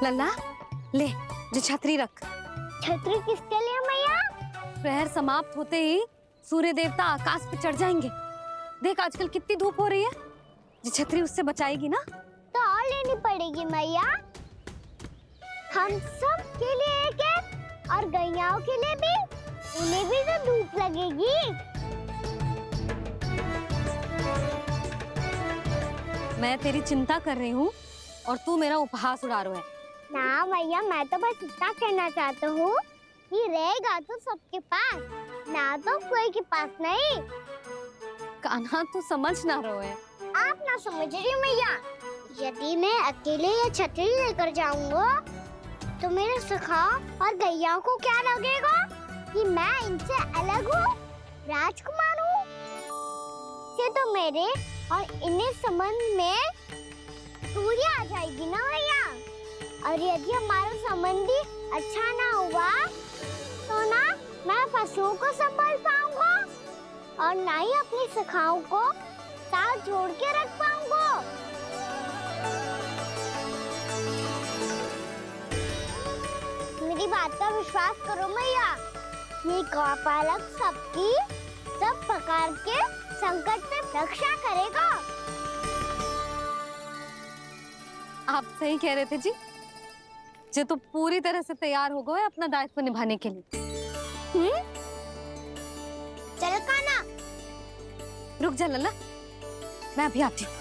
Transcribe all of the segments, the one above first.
लल्ला ले, जो छतरी रख। छतरी किसके लिए मैया? प्रहर समाप्त होते ही सूर्य देवता आकाश पे चढ़ जाएंगे। देख आजकल कितनी धूप हो रही है, जो छतरी उससे बचाएगी ना। तो और लेनी पड़ेगी मैया। हम सब के लिए एक एक, और गैयाओं के लिए भी, उन्हें भी तो धूप लगेगी। मैं तेरी चिंता कर रही हूँ और तू मेरा उपहास उड़ा रहा है। ना मैया, मैं तो बस इतना कहना चाहता हूँ कि रहेगा तो सबके पास, ना तो कोई के पास नहीं। कान्हा तू समझ ना रहो है। आप ना समझ रही मैया। यदि मैं अकेले ये छतरी लेकर जाऊंगा तो मेरे सखा और गैयाओं को क्या लगेगा कि मैं इनसे अलग हूँ, राजकुमार हूँ। ये तो मेरे और इन्हें संबंध में दूरी आ जाएगी ना भैया। और यदि हमारा संबंध ही अच्छा ना हुआ तो ना मैं पशुओं को संभाल पाऊंगा और ना ही अपनी सखाओं को साथ जोड़ के रख पाऊंगा। मेरी बात का विश्वास करो मैया। ये गौपालक सबकी सब प्रकार के संकट से रक्षा करेगा। आप सही कह रहे थे जी। जो तो पूरी तरह से तैयार हो गए अपना दायित्व निभाने के लिए। चल कान्हा। रुक जा लल्ला, मैं अभी आती हूँ।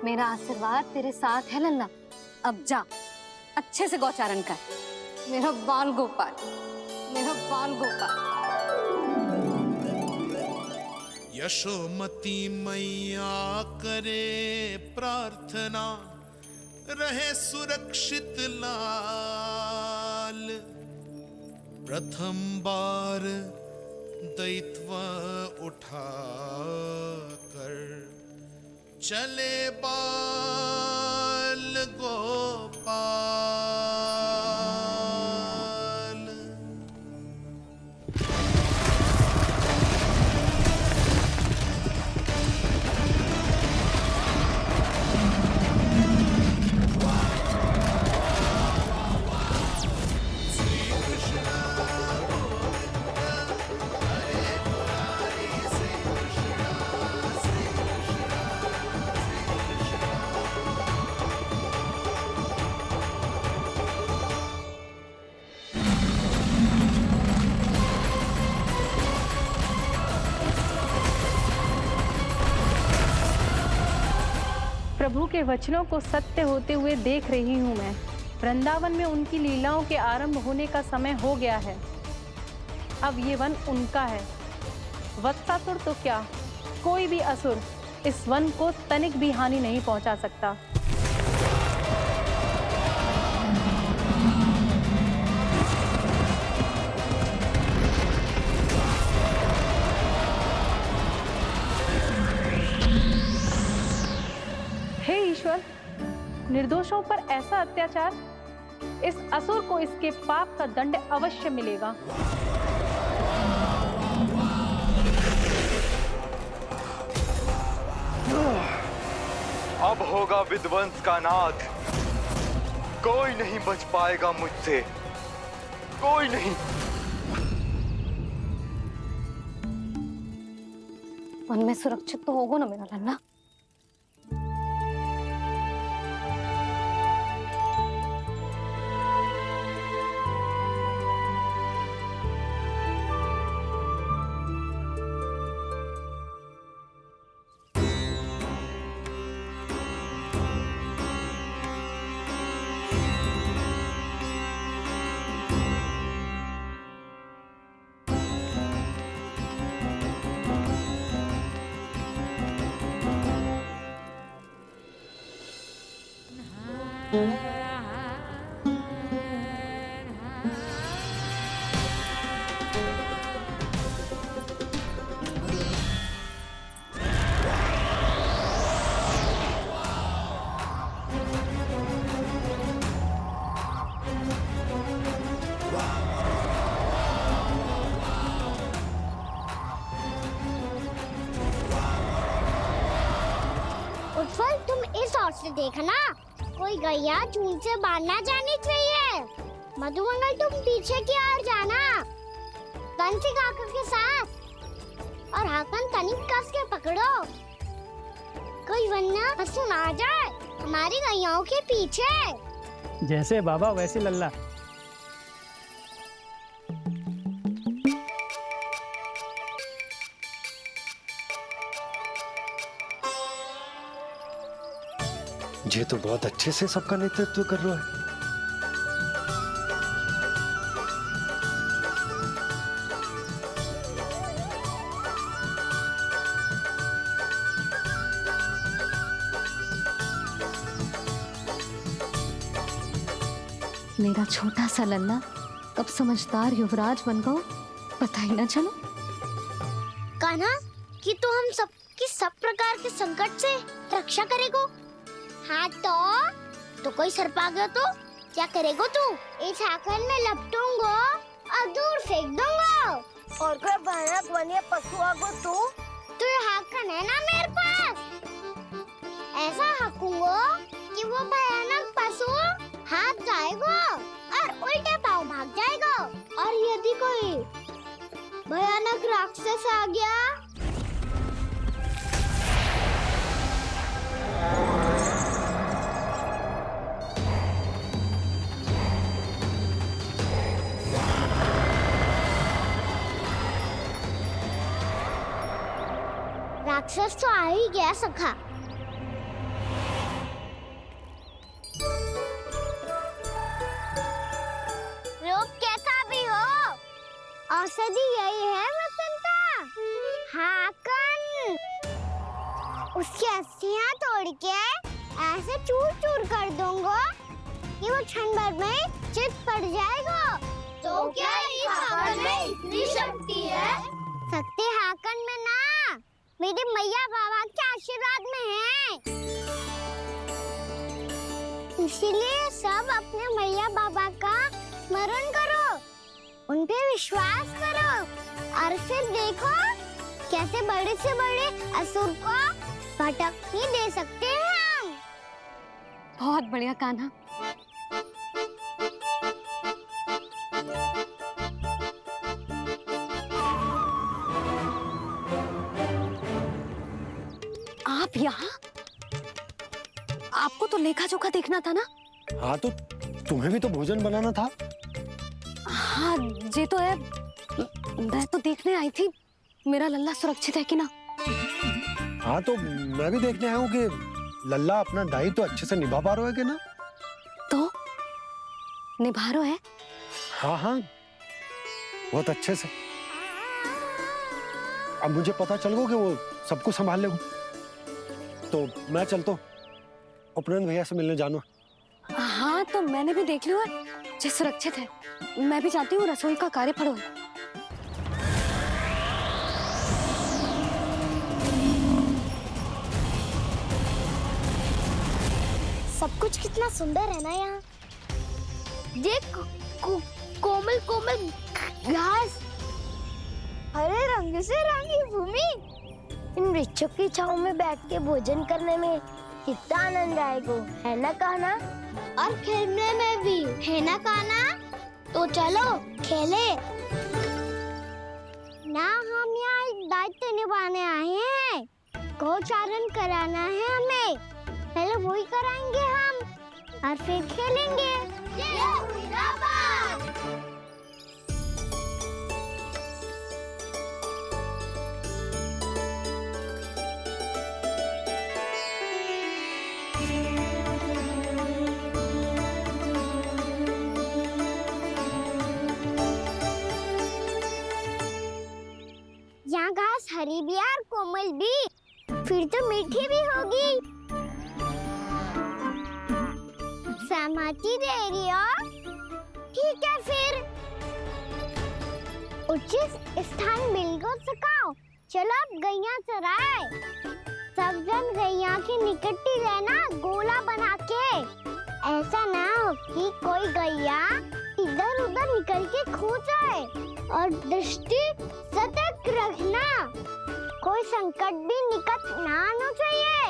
मेरा आशीर्वाद तेरे साथ है लल्ला। अब जा, अच्छे से गौचारण कर। मेरा बाल गोपाल, मेरा बाल गोपाल। यशोमती मैया करे प्रार्थना, रहे सुरक्षित लाल। प्रथम बार दैत्व उठा कर चले बाल गोपाल। प्रभु के वचनों को सत्य होते हुए देख रही हूँ मैं। वृंदावन में उनकी लीलाओं के आरंभ होने का समय हो गया है। अब ये वन उनका है। वत्सासुर तो क्या, कोई भी असुर इस वन को तनिक भी हानि नहीं पहुंचा सकता। हे ईश्वर, निर्दोषों पर ऐसा अत्याचार, इस असुर को इसके पाप का दंड अवश्य मिलेगा। अब होगा विध्वंस का नाद। कोई नहीं बच पाएगा मुझसे, कोई नहीं। वन में सुरक्षित तो होगा ना मेरा लल्ला। से देखना, कोई गैया चून से बांधना जानी चाहिए। मधुमंगल तुम पीछे की ओर जाना, बंसी काका के साथ, और हाकन तनिक कस के पकड़ो, कोई वरना पशु ना जाए हमारी गैयाओं के पीछे। जैसे बाबा वैसे लल्ला। ये तो बहुत अच्छे से सबका नेतृत्व कर रहा है। मेरा छोटा सा लल्ला कब समझदार युवराज बन गो पता ही ना चलो। कान्हा कि तू हम सब की सब प्रकार के संकट से रक्षा करेगो। हाँ तो कोई सर्प आ गया तो क्या करेगो तू? इस हाकन में लपटूंगो और दूर फेंक दूंगा। और कोई भयानक वन्य पशु आगो तो ये हाकन है ना मेरे पास, ऐसा हाकूंगो कि वो भयानक पशु हाथ जाएगा और उल्टे पांव भाग जाएगा। और यदि कोई भयानक राक्षस आ गया राक्षस तो आ ही गया सखा। रूप कैसा भी हो, औषधि यही है वसंता। हाकन उसकी अस्थियां तोड़ के ऐसे चूर चूर कर दूंगा कि वो क्षण भर में चित पड़ जाएगा। तो क्या इस हाकन में इतनी शक्ति है? शक्ति हाकन में ना, मेरे मैया बाबा के आशीर्वाद में है। इसीलिए सब अपने मैया बाबा का स्मरण करो, उन पे विश्वास करो और फिर देखो कैसे बड़े से बड़े असुर को भटकने दे सकते हैं हम। बहुत बढ़िया कान्हा। आप यहाँ? आपको तो लेखा जोखा देखना था ना? हाँ तो तुम्हें भी तो भोजन बनाना था। हाँ ये तो है, मैं तो देखने आई थी मेरा लल्ला सुरक्षित है कि ना। हाँ तो मैं भी देखने आया हूँ कि लल्ला अपना दायित्व तो अच्छे से निभा पा रहा है कि ना। तो निभा रहा है? हाँ हाँ बहुत अच्छे से। अब मुझे पता चल गया कि वो सबको संभाल लेगा, तो मैं चलता हूँ, उपनंद भैया से मिलने जाना। हाँ तो मैंने भी देख लिया जो सुरक्षित है। मैं भी चाहती हूँ रसोई का कार्य पड़ो। सब कुछ कितना सुंदर है ना यहाँ। देख कोमल कोमल घास, हरे रंग से रंगी भूमि, इन वृक्षों की छांव में बैठ के भोजन करने में कितना आनंद आएगा, है ना कान्हा? और खेलने में भी, है ना कान्हा? तो चलो खेले ना। हम यहाँ एक दायित्व निभाने आए हैं, गोचारण कराना है हमें। पहले वही कराएंगे हम और फिर खेलेंगे। यहाँ घास हरी भी और कोमल भी, फिर तो मीठी भी होगी। सहमति दे रही हो? ठीक है फिर उचित स्थान मिलकर सकाओ। चलो अब गैया चराए। सब जन गैया के निकट ही रहना, गोला बना के। ऐसा ना हो कि कोई गैया इधर उधर निकल के खो जाए। और दृष्टि सतर्क रखना, कोई संकट भी निकट ना आना चाहिए।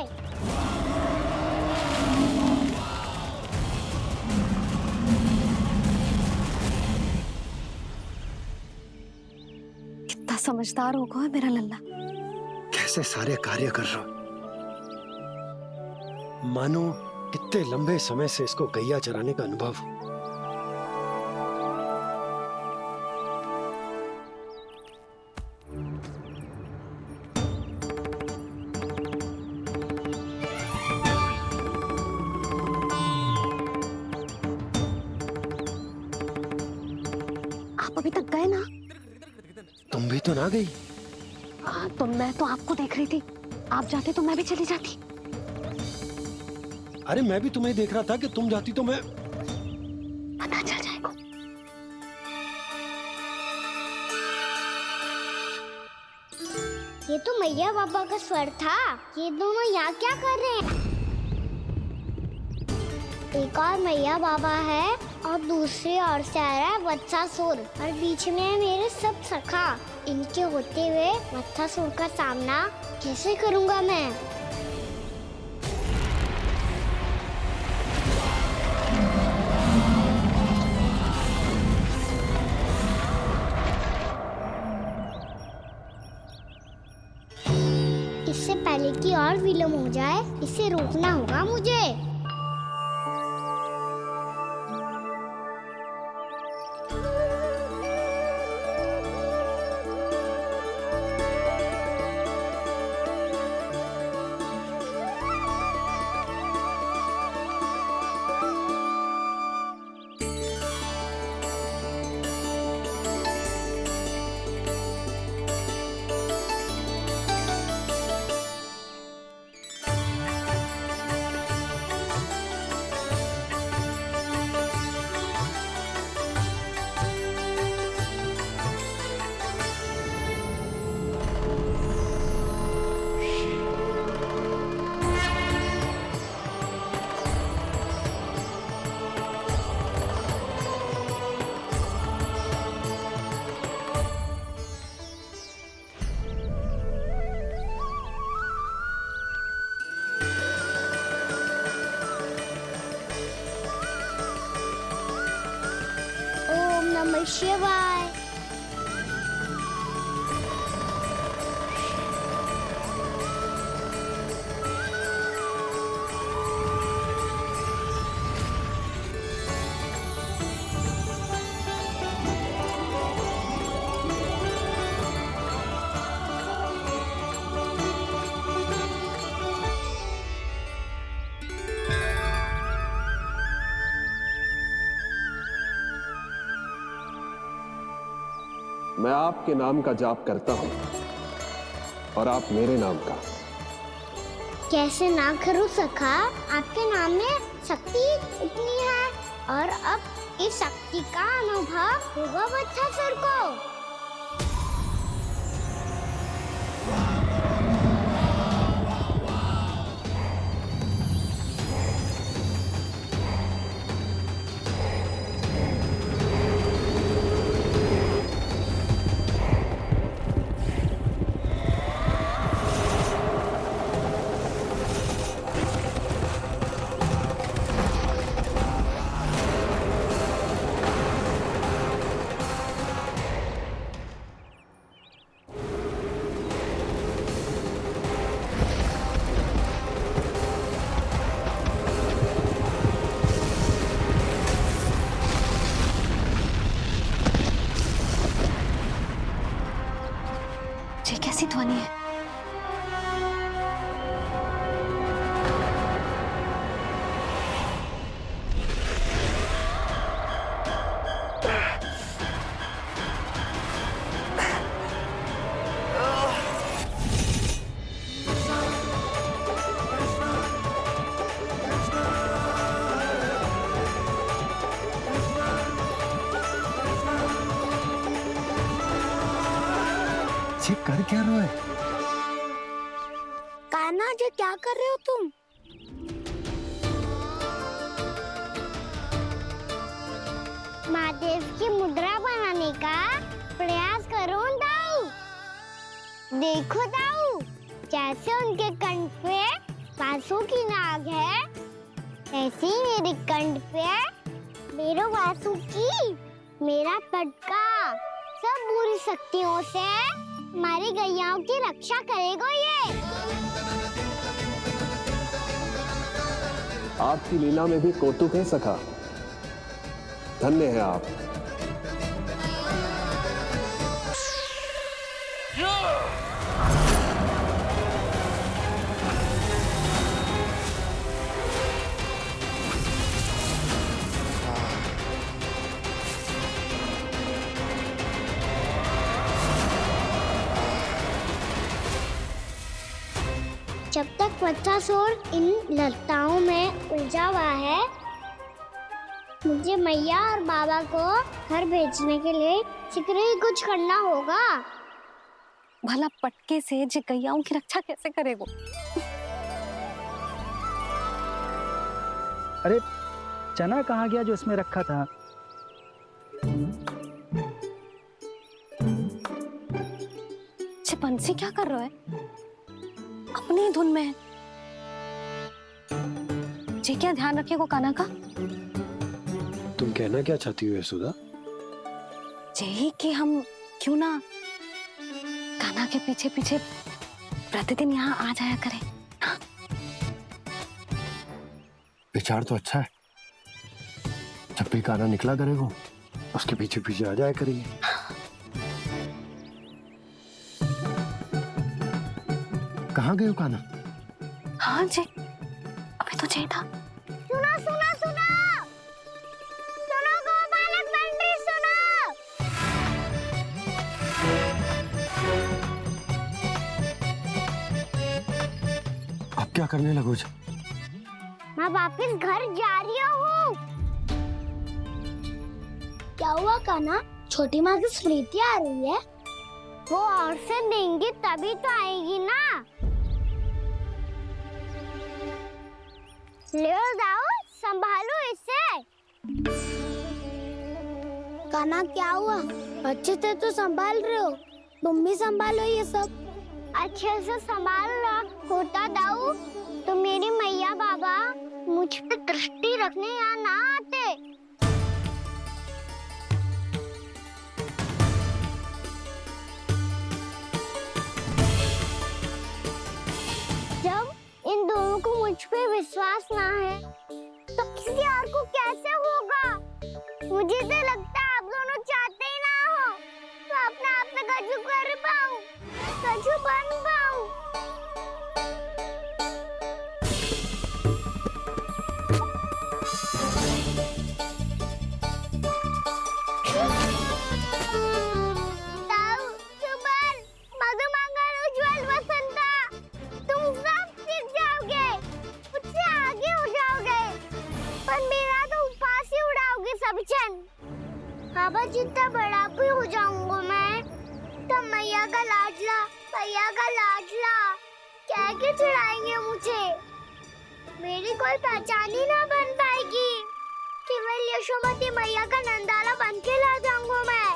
समझदार हो गए मेरा लल्ला। कैसे सारे कार्य कर रहा, मानो कितने लंबे समय से इसको गैया चराने का अनुभव हो। आप अभी तक गए ना? तुम भी तो ना गई। हाँ, तो मैं तो आपको देख रही थी। आप जाते तो मैं भी चली जाती। अरे मैं भी तुम्हें देख रहा था कि तुम जाती तो मैं। पता चल जाएगा। ये तो मैया बाबा का स्वर था। ये दोनों यहाँ क्या कर रहे हैं? एक और मैया बाबा है और दूसरी ओर से आ रहा है वत्सासुर और बीच में है मेरे सब सखा। इनके होते हुए वत्सासुर का सामना कैसे करूँगा मैं? इससे पहले कि और विलम्ब हो जाए, इसे रोकना होगा मुझे। ओम नमः शिवाय। मैं आपके नाम का जाप करता हूं और आप मेरे नाम का। कैसे ना करूं सखा? आपके नाम में शक्ति इतनी है और अब इस शक्ति का अनुभव होगा वत्सासुर को। ये कैसी ध्वनि है? ये कर क्या रहा है? कान्हा जी क्या कर रहे हो तुम? महादेव की मुद्रा बनाने का प्रयास करो दाऊ। देखो दाऊ, जैसे उनके कंठ पे बांसुरी की नाग है, ऐसे ही मेरे कंठ पे मेरो बांसुरी, मेरा पटका सब बुरी शक्तियों से हमारी गैयाओं की रक्षा करेगा ये। आपकी लीला में भी कौतुक है सखा। धन्य है आप। जब तक बच्चासुर इन लताओं में उलझा हुआ है, मुझे मैया और बाबा को घर भेजने के लिए शीघ्र ही कुछ करना होगा। भला पटके से जे गैयाओं की रक्षा कैसे करेगो? अरे चना कहाँ गया जो इसमें रखा था? बंसी क्या कर रहा है? अपनी धुन में है। जी क्या ध्यान रखिएगो कान्हा का। तुम कहना क्या चाहती हो यशोदा? यही कि हम क्यों ना कान्हा के पीछे पीछे प्रतिदिन यहाँ आ जाया करें। हाँ? विचार तो अच्छा है। जब भी कान्हा निकला करेगा उसके पीछे पीछे आ जाया करेंगे। कहाँ गए हो कान्हा? हाँ जी, अभी तो चाहिए था। सुनो सुनो सुनो सुनो गोपालक मंत्री सुनो। आप क्या करने लगो? मैं वापस घर जा रही हूँ। क्या हुआ कान्हा? छोटी माँ की स्मृति आ रही है। वो और से देंगी तभी तो आएगी ना। ले जाओ, संभालो इसे। कान्हा क्या हुआ? अच्छे से तो संभाल रहे हो, तुम भी संभालो ये सब। अच्छे से संभाल लो होता दाऊ तो मेरी मैया बाबा मुझ पे दृष्टि रखने यहाँ ना आते। जब इन दोनों को मुझ पे विश्वास ना है तो किसी और को कैसे होगा? मुझे तो लगता है आप दोनों चाहते ही ना हो तो अपने आप में गजू कर पाऊं, गजू बन पाऊं। बाबा जितना बड़ा भी हो जाऊंगा मैं तो मैया का लाडला क्या के चढ़ाएंगे मुझे। मेरी कोई पहचान ही ना बन पाएगी। केवल यशोमती मैया का नंदाला बन के ला जाऊंगा मैं।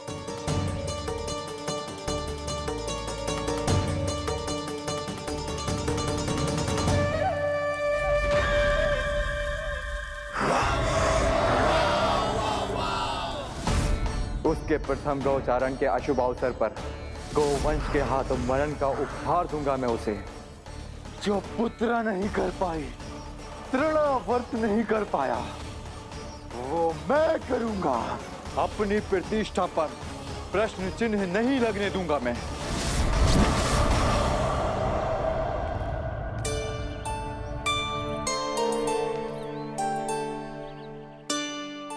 उसके प्रथम गौचारण के अशुभ अवसर पर गोवंश के हाथों मरण का उपहार दूंगा मैं उसे। जो पुत्र नहीं कर पाई, तृणावर्त नहीं कर पाया, वो मैं करूंगा। अपनी प्रतिष्ठा पर प्रश्न चिन्ह नहीं लगने दूंगा मैं।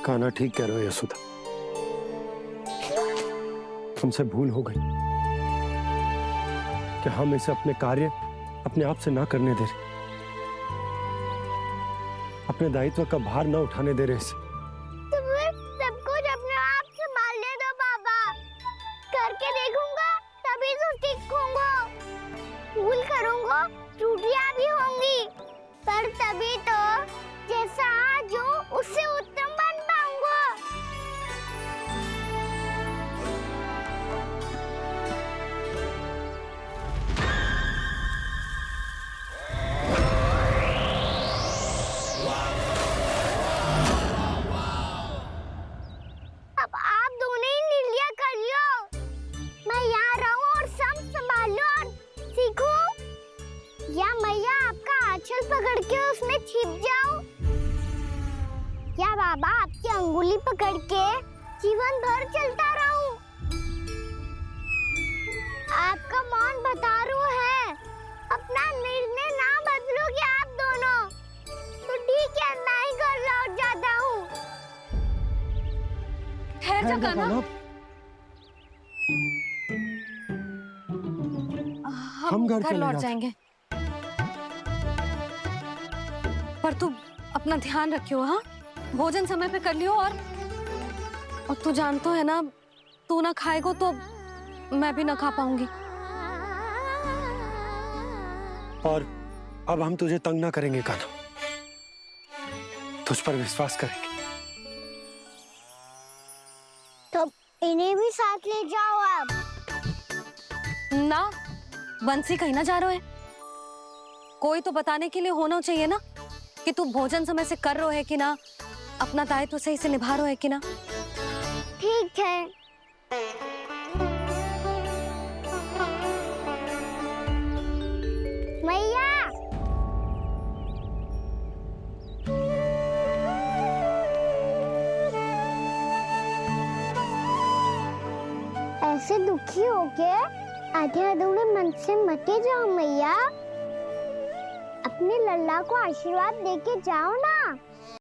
कान्हा ठीक कह रहे हो यशोदा, हमसे भूल हो गई कि हम इसे अपने कार्य अपने आप से ना करने दे रहे, अपने दायित्व का भार ना उठाने दे रहे इसे। तो फिर सब कुछ अपने आप संभालने दो बाबा। करके देखूंगा तभी तो सीखूंगा। भूल करूंगा, त्रुटियां भी होंगी, पर तभी तो जैसा आज हूँ उससे उत्तम बन पाऊंगा। पकड़ के जीवन भर चलता रहूं। आपका मौन बता है, अपना निर्णय ना बदलोगे आप दोनों तो ठीक है, मैं ही घर लौट जाता हूँ। ठहर जा कान्हा, हम घर लौट जाएंगे, पर तू अपना ध्यान रखियो। हाँ, भोजन समय पे कर लियो। और तू जानतो है ना, तू ना खाएगो तो मैं भी ना खा पाऊंगी। और अब हम तुझे तंग ना करेंगे कान्हा, तुझ पर विश्वास करेंगे। तो इन्हें भी साथ ले जाओ आप। ना, बंसी कहीं ना जा रहे है। कोई तो बताने के लिए होना चाहिए ना कि तू भोजन समय से कर रहा है कि ना, अपना दायित्व सही से निभा रहा है कि ना। ठीक है। मैया, ऐसे दुखी हो के आधे अधूरे मन से मत जाओ मैया, अपने लल्ला को आशीर्वाद देके जाओ ना।